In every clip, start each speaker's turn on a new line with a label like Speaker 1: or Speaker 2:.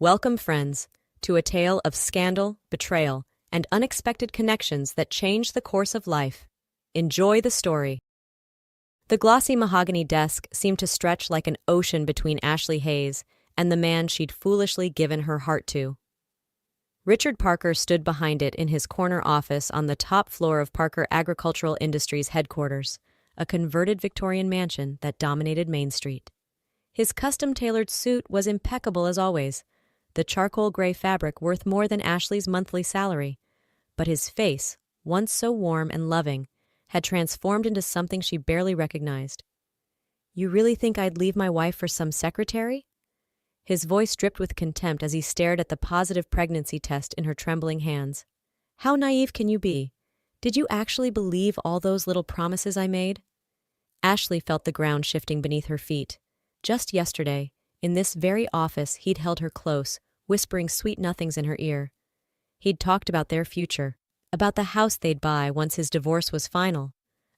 Speaker 1: Welcome, friends, to a tale of scandal, betrayal, and unexpected connections that change the course of life. Enjoy the story. The glossy mahogany desk seemed to stretch like an ocean between Ashley Hayes and the man she'd foolishly given her heart to. Richard Parker stood behind it in his corner office on the top floor of Parker Agricultural Industries headquarters, a converted Victorian mansion that dominated Main Street. His custom-tailored suit was impeccable as always, the charcoal gray fabric worth more than Ashley's monthly salary. But his face, once so warm and loving, had transformed into something she barely recognized. "You really think I'd leave my wife for some secretary?" His voice dripped with contempt as he stared at the positive pregnancy test in her trembling hands. "How naive can you be? Did you actually believe all those little promises I made?" Ashley felt the ground shifting beneath her feet. Just yesterday, in this very office, he'd held her close, whispering sweet nothings in her ear. He'd talked about their future, about the house they'd buy once his divorce was final,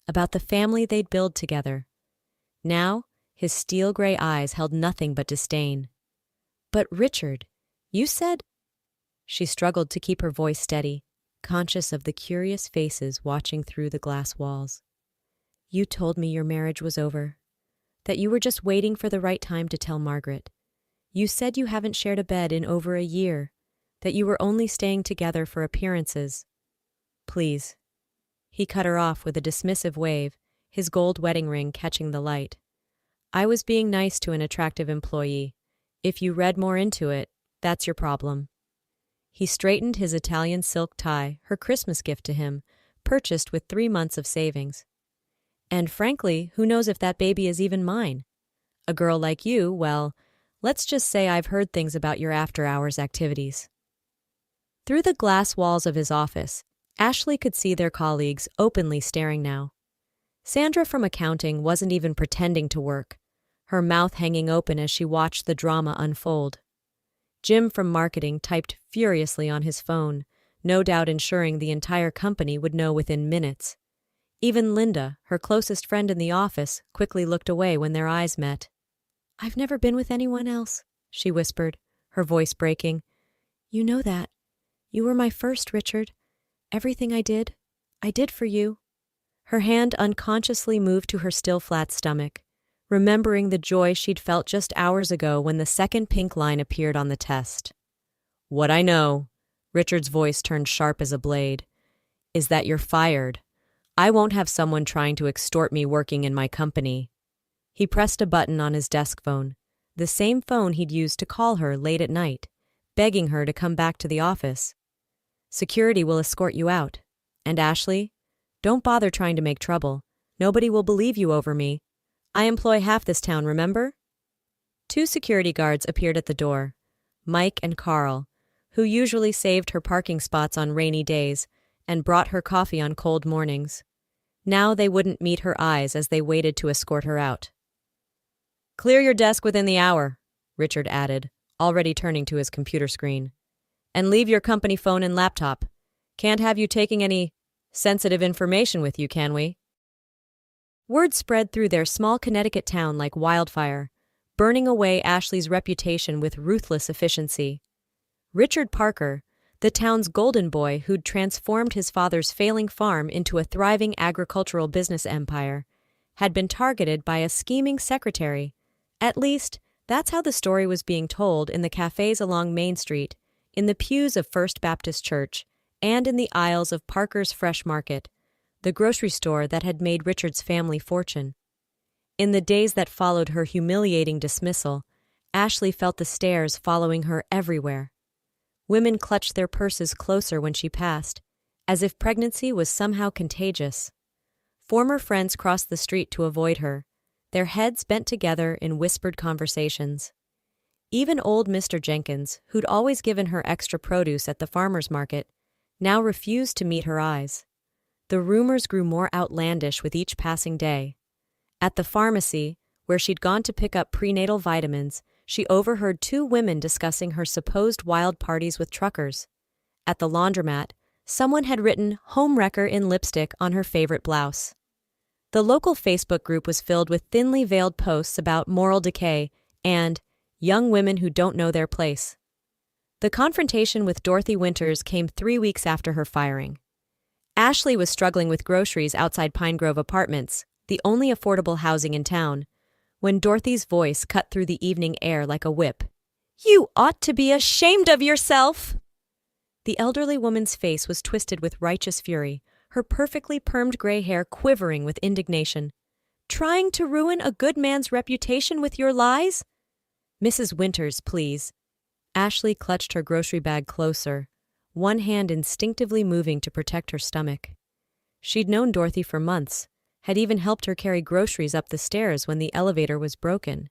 Speaker 1: about the family they'd build together. Now, his steel gray eyes held nothing but disdain. "But Richard, you said—" She struggled to keep her voice steady, conscious of the curious faces watching through the glass walls. "You told me your marriage was over, that you were just waiting for the right time to tell Margaret. You said you haven't shared a bed in over a year, that you were only staying together for appearances. Please." He cut her off with a dismissive wave, his gold wedding ring catching the light. "I was being nice to an attractive employee. If you read more into it, that's your problem." He straightened his Italian silk tie, her Christmas gift to him, purchased with 3 months of savings. "And frankly, who knows if that baby is even mine? A girl like you, well, let's just say I've heard things about your after-hours activities." Through the glass walls of his office, Ashley could see their colleagues openly staring now. Sandra from accounting wasn't even pretending to work, her mouth hanging open as she watched the drama unfold. Jim from marketing typed furiously on his phone, no doubt ensuring the entire company would know within minutes. Even Linda, her closest friend in the office, quickly looked away when their eyes met. "I've never been with anyone else," she whispered, her voice breaking. "You know that. You were my first, Richard. Everything I did for you." Her hand unconsciously moved to her still flat stomach, remembering the joy she'd felt just hours ago when the second pink line appeared on the test. "What I know," Richard's voice turned sharp as a blade, "is that you're fired. I won't have someone trying to extort me working in my company." He pressed a button on his desk phone, the same phone he'd used to call her late at night, begging her to come back to the office. "Security will escort you out. And Ashley, don't bother trying to make trouble. Nobody will believe you over me. I employ half this town, remember?" 2 security guards appeared at the door, Mike and Carl, who usually saved her parking spots on rainy days and brought her coffee on cold mornings. Now they wouldn't meet her eyes as they waited to escort her out. "Clear your desk within the hour," Richard added, already turning to his computer screen. "And leave your company phone and laptop. Can't have you taking any sensitive information with you, can we?" Word spread through their small Connecticut town like wildfire, burning away Ashley's reputation with ruthless efficiency. Richard Parker, the town's golden boy who'd transformed his father's failing farm into a thriving agricultural business empire, had been targeted by a scheming secretary. At least, that's how the story was being told in the cafes along Main Street, in the pews of First Baptist Church, and in the aisles of Parker's Fresh Market, the grocery store that had made Richard's family fortune. In the days that followed her humiliating dismissal, Ashley felt the stares following her everywhere. Women clutched their purses closer when she passed, as if pregnancy was somehow contagious. Former friends crossed the street to avoid her, their heads bent together in whispered conversations. Even old Mr. Jenkins, who'd always given her extra produce at the farmer's market, now refused to meet her eyes. The rumors grew more outlandish with each passing day. At the pharmacy, where she'd gone to pick up prenatal vitamins, she overheard 2 women discussing her supposed wild parties with truckers. At the laundromat, someone had written "home wrecker" in lipstick on her favorite blouse. The local Facebook group was filled with thinly veiled posts about moral decay and young women who don't know their place. The confrontation with Dorothy Winters came 3 weeks after her firing. Ashley was struggling with groceries outside Pine Grove Apartments, the only affordable housing in town, when Dorothy's voice cut through the evening air like a whip. "You ought to be ashamed of yourself!" The elderly woman's face was twisted with righteous fury, her perfectly permed gray hair quivering with indignation. "Trying to ruin a good man's reputation with your lies?" "Mrs. Winters, please." Ashley clutched her grocery bag closer, one hand instinctively moving to protect her stomach. She'd known Dorothy for months, had even helped her carry groceries up the stairs when the elevator was broken.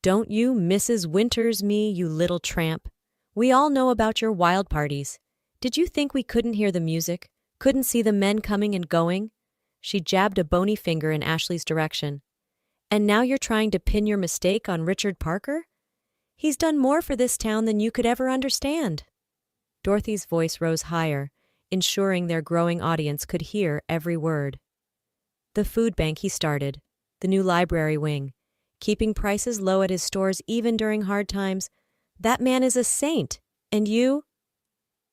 Speaker 1: "Don't you Mrs. Winters me, you little tramp. We all know about your wild parties. Did you think we couldn't hear the music, couldn't see the men coming and going?" She jabbed a bony finger in Ashley's direction. "And now you're trying to pin your mistake on Richard Parker? He's done more for this town than you could ever understand." Dorothy's voice rose higher, ensuring their growing audience could hear every word. "The food bank he started, the new library wing, keeping prices low at his stores even during hard times. That man is a saint, and you—"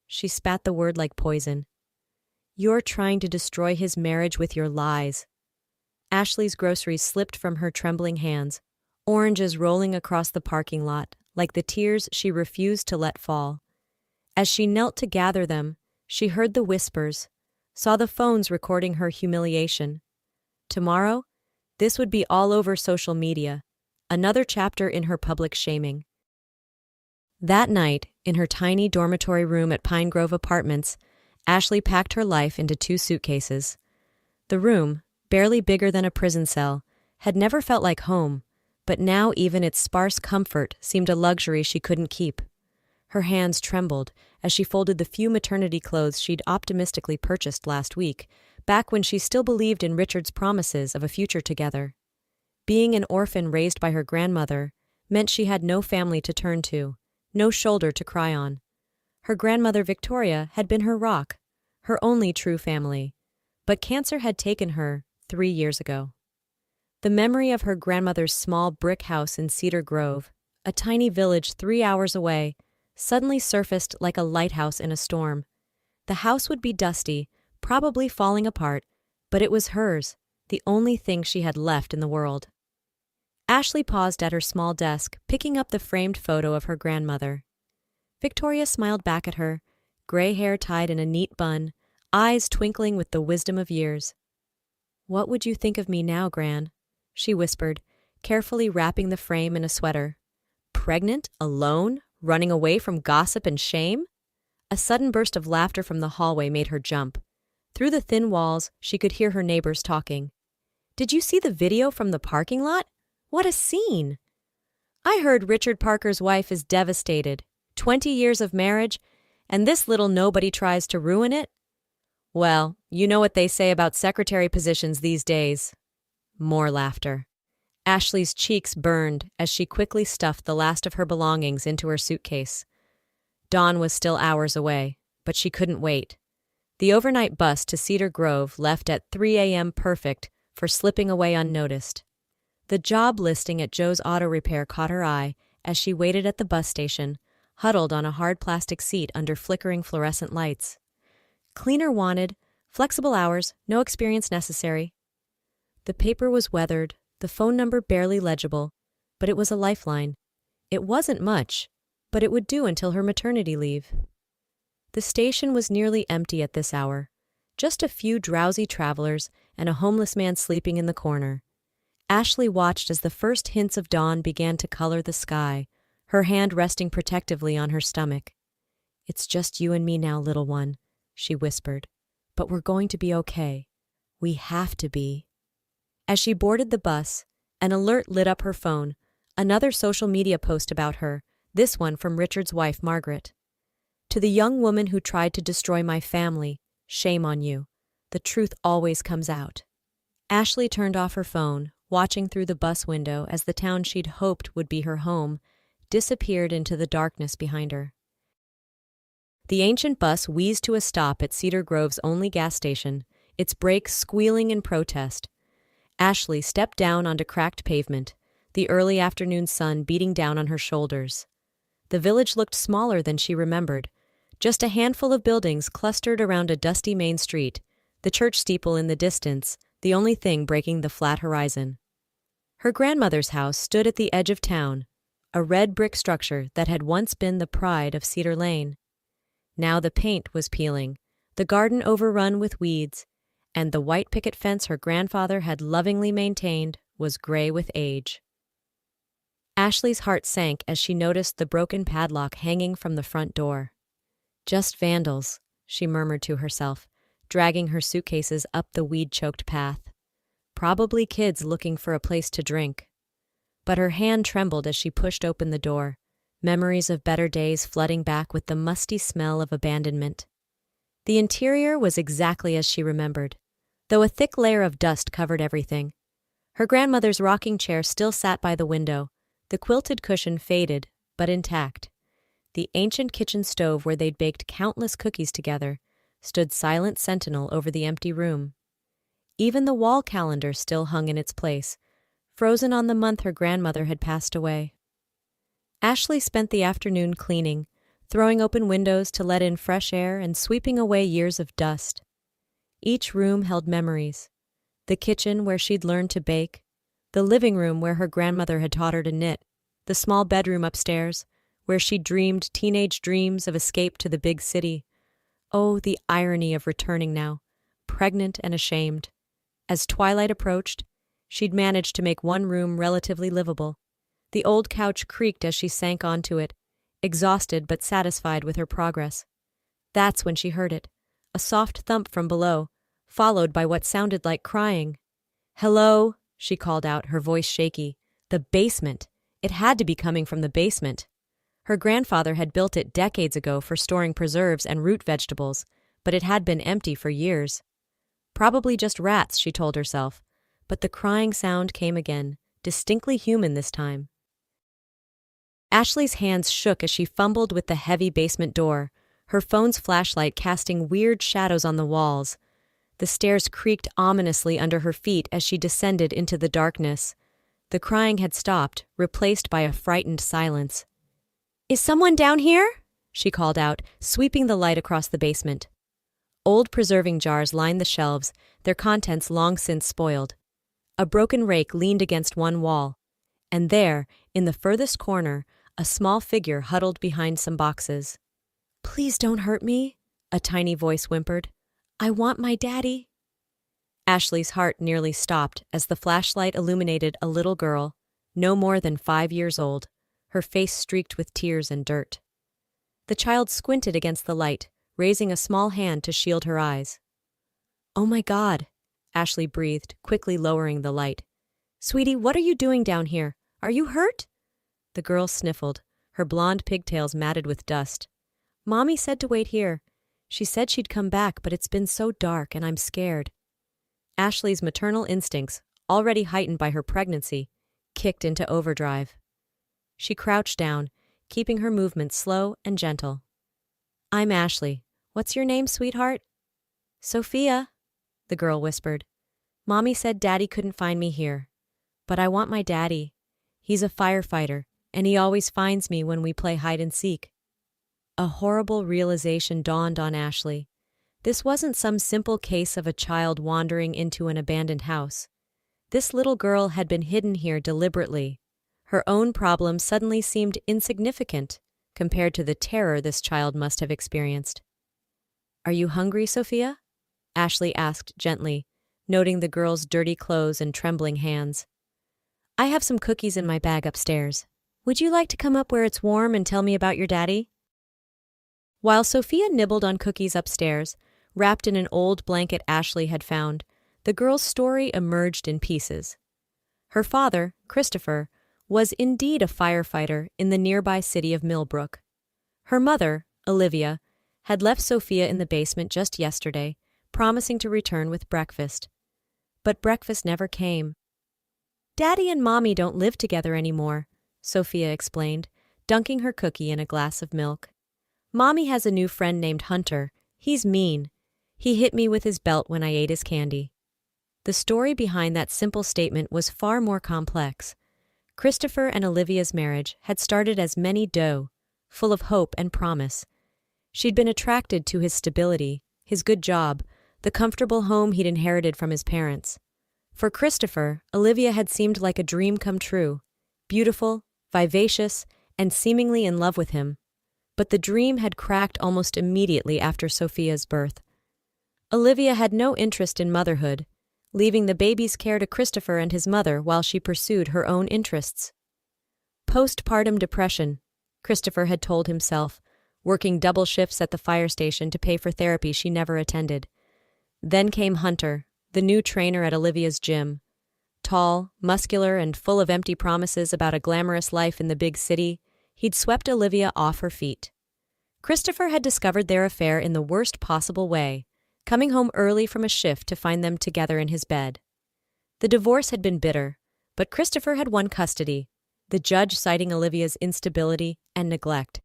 Speaker 1: She spat the word like poison. "You're trying to destroy his marriage with your lies." Ashley's groceries slipped from her trembling hands, oranges rolling across the parking lot like the tears she refused to let fall. As she knelt to gather them, she heard the whispers, saw the phones recording her humiliation. Tomorrow, this would be all over social media, another chapter in her public shaming. That night, in her tiny dormitory room at Pine Grove Apartments, Ashley packed her life into 2 suitcases. The room, barely bigger than a prison cell, had never felt like home, but now even its sparse comfort seemed a luxury she couldn't keep. Her hands trembled as she folded the few maternity clothes she'd optimistically purchased last week, back when she still believed in Richard's promises of a future together. Being an orphan raised by her grandmother meant she had no family to turn to, no shoulder to cry on. Her grandmother Victoria had been her rock, her only true family, but cancer had taken her 3 years ago. The memory of her grandmother's small brick house in Cedar Grove, a tiny village 3 hours away, suddenly surfaced like a lighthouse in a storm. The house would be dusty, probably falling apart, but it was hers, the only thing she had left in the world. Ashley paused at her small desk, picking up the framed photo of her grandmother. Victoria smiled back at her, gray hair tied in a neat bun, eyes twinkling with the wisdom of years. "What would you think of me now, Gran?" she whispered, carefully wrapping the frame in a sweater. "Pregnant, alone, running away from gossip and shame?" A sudden burst of laughter from the hallway made her jump. Through the thin walls, she could hear her neighbors talking. "Did you see the video from the parking lot? What a scene! I heard Richard Parker's wife is devastated. 20 years of marriage, and this little nobody tries to ruin it? Well, you know what they say about secretary positions these days." More laughter. Ashley's cheeks burned as she quickly stuffed the last of her belongings into her suitcase. Dawn was still hours away, but she couldn't wait. The overnight bus to Cedar Grove left at 3 a.m. perfect for slipping away unnoticed. The job listing at Joe's Auto Repair caught her eye as she waited at the bus station, huddled on a hard plastic seat under flickering fluorescent lights. Cleaner wanted, flexible hours, no experience necessary. The paper was weathered, the phone number barely legible, but it was a lifeline. It wasn't much, but it would do until her maternity leave. The station was nearly empty at this hour, just a few drowsy travelers and a homeless man sleeping in the corner. Ashley watched as the first hints of dawn began to color the sky, her hand resting protectively on her stomach. "It's just you and me now, little one," she whispered. "But we're going to be okay. We have to be." As she boarded the bus, an alert lit up her phone, another social media post about her, this one from Richard's wife, Margaret. "To the young woman who tried to destroy my family, shame on you. The truth always comes out." Ashley turned off her phone, watching through the bus window as the town she'd hoped would be her home disappeared into the darkness behind her. The ancient bus wheezed to a stop at Cedar Grove's only gas station, its brakes squealing in protest. Ashley stepped down onto cracked pavement, the early afternoon sun beating down on her shoulders. The village looked smaller than she remembered. Just a handful of buildings clustered around a dusty main street, the church steeple in the distance, the only thing breaking the flat horizon. Her grandmother's house stood at the edge of town, a red brick structure that had once been the pride of Cedar Lane. Now the paint was peeling, the garden overrun with weeds, and the white picket fence her grandfather had lovingly maintained was gray with age. Ashley's heart sank as she noticed the broken padlock hanging from the front door. Just vandals, she murmured to herself, dragging her suitcases up the weed-choked path. Probably kids looking for a place to drink. But her hand trembled as she pushed open the door, memories of better days flooding back with the musty smell of abandonment. The interior was exactly as she remembered, though a thick layer of dust covered everything. Her grandmother's rocking chair still sat by the window, the quilted cushion faded, but intact. The ancient kitchen stove where they'd baked countless cookies together stood silent sentinel over the empty room. Even the wall calendar still hung in its place, frozen on the month her grandmother had passed away. Ashley spent the afternoon cleaning, throwing open windows to let in fresh air and sweeping away years of dust. Each room held memories. The kitchen where she'd learned to bake, the living room where her grandmother had taught her to knit, the small bedroom upstairs, where she dreamed teenage dreams of escape to the big city. Oh, the irony of returning now, pregnant and ashamed. As twilight approached, she'd managed to make one room relatively livable. The old couch creaked as she sank onto it, exhausted but satisfied with her progress. That's when she heard it, a soft thump from below, followed by what sounded like crying. "Hello," she called out, her voice shaky. The basement. It had to be coming from the basement. Her grandfather had built it decades ago for storing preserves and root vegetables, but it had been empty for years. Probably just rats, she told herself, but the crying sound came again, distinctly human this time. Ashley's hands shook as she fumbled with the heavy basement door, her phone's flashlight casting weird shadows on the walls. The stairs creaked ominously under her feet as she descended into the darkness. The crying had stopped, replaced by a frightened silence. "Is someone down here?" she called out, sweeping the light across the basement. Old preserving jars lined the shelves, their contents long since spoiled. A broken rake leaned against one wall, and there, in the furthest corner, a small figure huddled behind some boxes. "Please don't hurt me," a tiny voice whimpered. "I want my daddy." Ashley's heart nearly stopped as the flashlight illuminated a little girl, no more than 5 years old, her face streaked with tears and dirt. The child squinted against the light, raising a small hand to shield her eyes. "Oh my God," Ashley breathed, quickly lowering the light. "Sweetie, what are you doing down here? Are you hurt?" The girl sniffled, her blonde pigtails matted with dust. "Mommy said to wait here. She said she'd come back, but it's been so dark and I'm scared." Ashley's maternal instincts, already heightened by her pregnancy, kicked into overdrive. She crouched down, keeping her movements slow and gentle. "I'm Ashley. What's your name, sweetheart?" "Sophia," the girl whispered. "Mommy said Daddy couldn't find me here. But I want my daddy. He's a firefighter, and he always finds me when we play hide and seek." A horrible realization dawned on Ashley. This wasn't some simple case of a child wandering into an abandoned house. This little girl had been hidden here deliberately. Her own problem suddenly seemed insignificant compared to the terror this child must have experienced. "Are you hungry, Sophia?" Ashley asked gently, noting the girl's dirty clothes and trembling hands. "I have some cookies in my bag upstairs. Would you like to come up where it's warm and tell me about your daddy?" While Sophia nibbled on cookies upstairs, wrapped in an old blanket Ashley had found, the girl's story emerged in pieces. Her father, Christopher, was indeed a firefighter in the nearby city of Millbrook. Her mother, Olivia, had left Sophia in the basement just yesterday, promising to return with breakfast. But breakfast never came. "Daddy and Mommy don't live together anymore," Sophia explained, dunking her cookie in a glass of milk. "Mommy has a new friend named Hunter. He's mean. He hit me with his belt when I ate his candy." The story behind that simple statement was far more complex. Christopher and Olivia's marriage had started as Minnie Doe, full of hope and promise. She'd been attracted to his stability, his good job, the comfortable home he'd inherited from his parents. For Christopher, Olivia had seemed like a dream come true, beautiful, vivacious, and seemingly in love with him. But the dream had cracked almost immediately after Sophia's birth. Olivia had no interest in motherhood, leaving the baby's care to Christopher and his mother while she pursued her own interests. Postpartum depression, Christopher had told himself, working double shifts at the fire station to pay for therapy she never attended. Then came Hunter, the new trainer at Olivia's gym. Tall, muscular, and full of empty promises about a glamorous life in the big city, he'd swept Olivia off her feet. Christopher had discovered their affair in the worst possible way, coming home early from a shift to find them together in his bed. The divorce had been bitter, but Christopher had won custody, the judge citing Olivia's instability and neglect.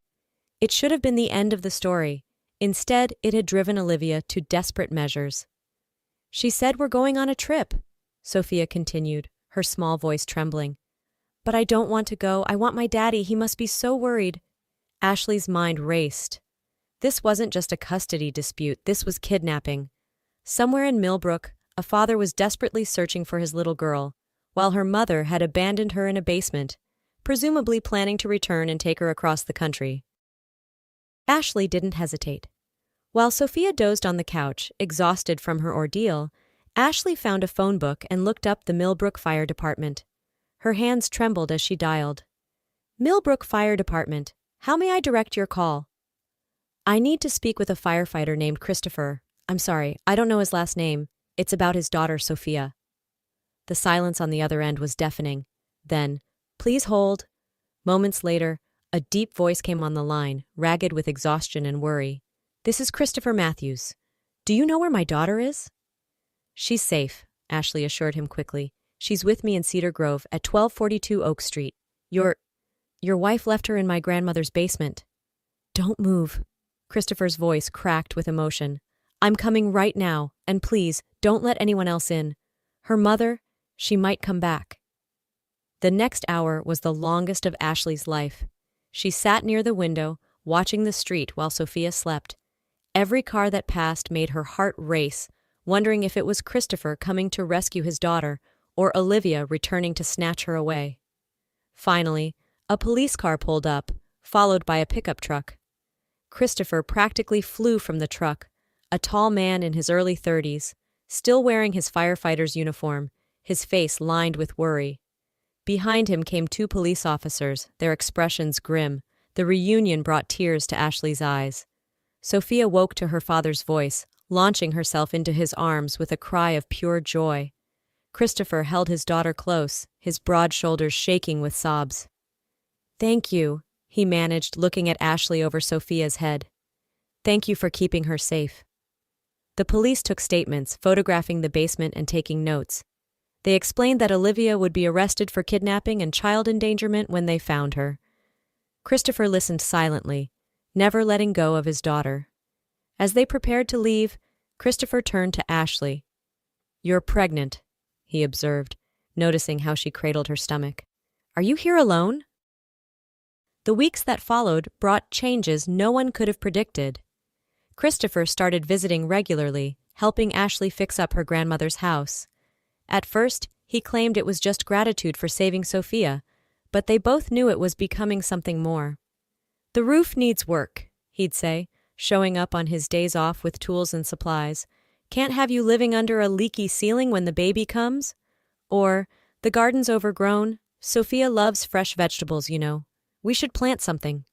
Speaker 1: It should have been the end of the story. Instead, it had driven Olivia to desperate measures. "She said we're going on a trip," Sophia continued, her small voice trembling. "But I don't want to go. I want my daddy. He must be so worried." Ashley's mind raced. This wasn't just a custody dispute, this was kidnapping. Somewhere in Millbrook, a father was desperately searching for his little girl, while her mother had abandoned her in a basement, presumably planning to return and take her across the country. Ashley didn't hesitate. While Sophia dozed on the couch, exhausted from her ordeal, Ashley found a phone book and looked up the Millbrook Fire Department. Her hands trembled as she dialed. "Millbrook Fire Department, how may I direct your call?" "I need to speak with a firefighter named Christopher. I'm sorry, I don't know his last name. It's about his daughter, Sophia." The silence on the other end was deafening. Then, "Please hold." Moments later, a deep voice came on the line, ragged with exhaustion and worry. "This is Christopher Matthews. Do you know where my daughter is?" "She's safe," Ashley assured him quickly. "She's with me in Cedar Grove at 1242 Oak Street. Your wife left her in my grandmother's basement." "Don't move." Christopher's voice cracked with emotion. "I'm coming right now, and please, don't let anyone else in. Her mother, she might come back." The next hour was the longest of Ashley's life. She sat near the window, watching the street while Sophia slept. Every car that passed made her heart race, wondering if it was Christopher coming to rescue his daughter or Olivia returning to snatch her away. Finally, a police car pulled up, followed by a pickup truck. Christopher practically flew from the truck, a tall man in his early 30s, still wearing his firefighter's uniform, his face lined with worry. Behind him came two police officers, their expressions grim. The reunion brought tears to Ashley's eyes. Sophia woke to her father's voice, launching herself into his arms with a cry of pure joy. Christopher held his daughter close, his broad shoulders shaking with sobs. "Thank you," he managed, looking at Ashley over Sophia's head. "Thank you for keeping her safe." The police took statements, photographing the basement and taking notes. They explained that Olivia would be arrested for kidnapping and child endangerment when they found her. Christopher listened silently, never letting go of his daughter. As they prepared to leave, Christopher turned to Ashley. "You're pregnant," he observed, noticing how she cradled her stomach. "Are you here alone?" The weeks that followed brought changes no one could have predicted. Christopher started visiting regularly, helping Ashley fix up her grandmother's house. At first, he claimed it was just gratitude for saving Sophia, but they both knew it was becoming something more. "The roof needs work," he'd say, showing up on his days off with tools and supplies. "Can't have you living under a leaky ceiling when the baby comes?" Or, "The garden's overgrown. Sophia loves fresh vegetables, you know. We should plant something."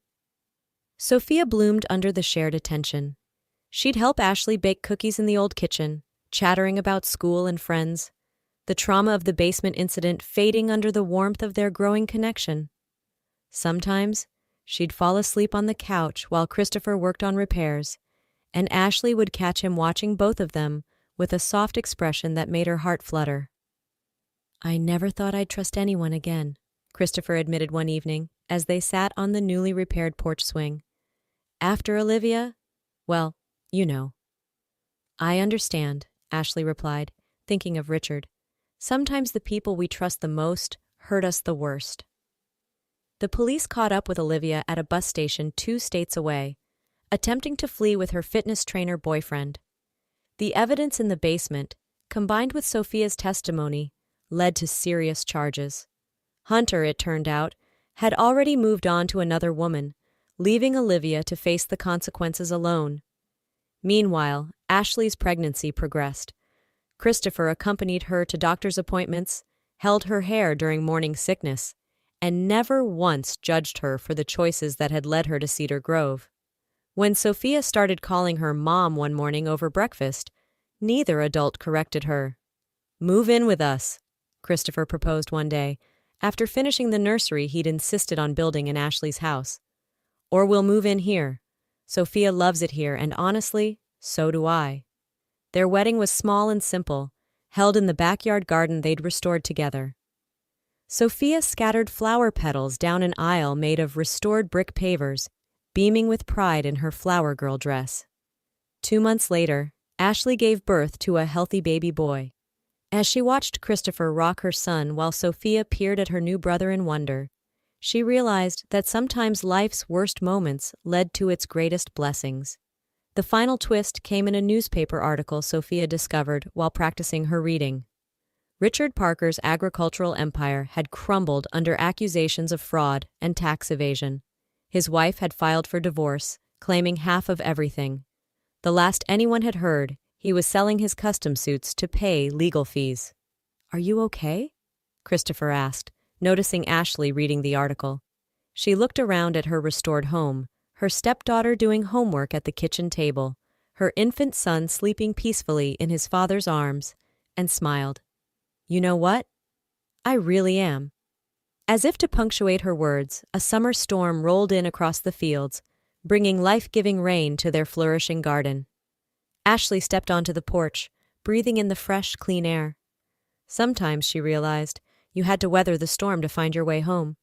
Speaker 1: Sophia bloomed under the shared attention. She'd help Ashley bake cookies in the old kitchen, chattering about school and friends, the trauma of the basement incident fading under the warmth of their growing connection. Sometimes, she'd fall asleep on the couch while Christopher worked on repairs, and Ashley would catch him watching both of them with a soft expression that made her heart flutter. "I never thought I'd trust anyone again," Christopher admitted one evening as they sat on the newly repaired porch swing. "After Olivia, well, you know." "I understand," Ashley replied, thinking of Richard. "Sometimes the people we trust the most hurt us the worst." The police caught up with Olivia at a bus station 2 states away, attempting to flee with her fitness trainer boyfriend. The evidence in the basement, combined with Sophia's testimony, led to serious charges. Hunter, it turned out, had already moved on to another woman, leaving Olivia to face the consequences alone. Meanwhile, Ashley's pregnancy progressed. Christopher accompanied her to doctor's appointments, held her hair during morning sickness, and never once judged her for the choices that had led her to Cedar Grove. When Sophia started calling her mom one morning over breakfast, neither adult corrected her. "Move in with us," Christopher proposed one day, after finishing the nursery he'd insisted on building in Ashley's house. "Or we'll move in here. Sophia loves it here, and honestly, so do I." Their wedding was small and simple, held in the backyard garden they'd restored together. Sophia scattered flower petals down an aisle made of restored brick pavers, beaming with pride in her flower girl dress. 2 months later, Ashley gave birth to a healthy baby boy. As she watched Christopher rock her son while Sophia peered at her new brother in wonder, she realized that sometimes life's worst moments led to its greatest blessings. The final twist came in a newspaper article Sophia discovered while practicing her reading. Richard Parker's agricultural empire had crumbled under accusations of fraud and tax evasion. His wife had filed for divorce, claiming half of everything. The last anyone had heard, he was selling his custom suits to pay legal fees. "Are you okay?" Christopher asked, noticing Ashley reading the article. She looked around at her restored home, her stepdaughter doing homework at the kitchen table, her infant son sleeping peacefully in his father's arms, and smiled. "You know what? I really am." As if to punctuate her words, a summer storm rolled in across the fields, bringing life-giving rain to their flourishing garden. Ashley stepped onto the porch, breathing in the fresh, clean air. Sometimes, she realized, you had to weather the storm to find your way home.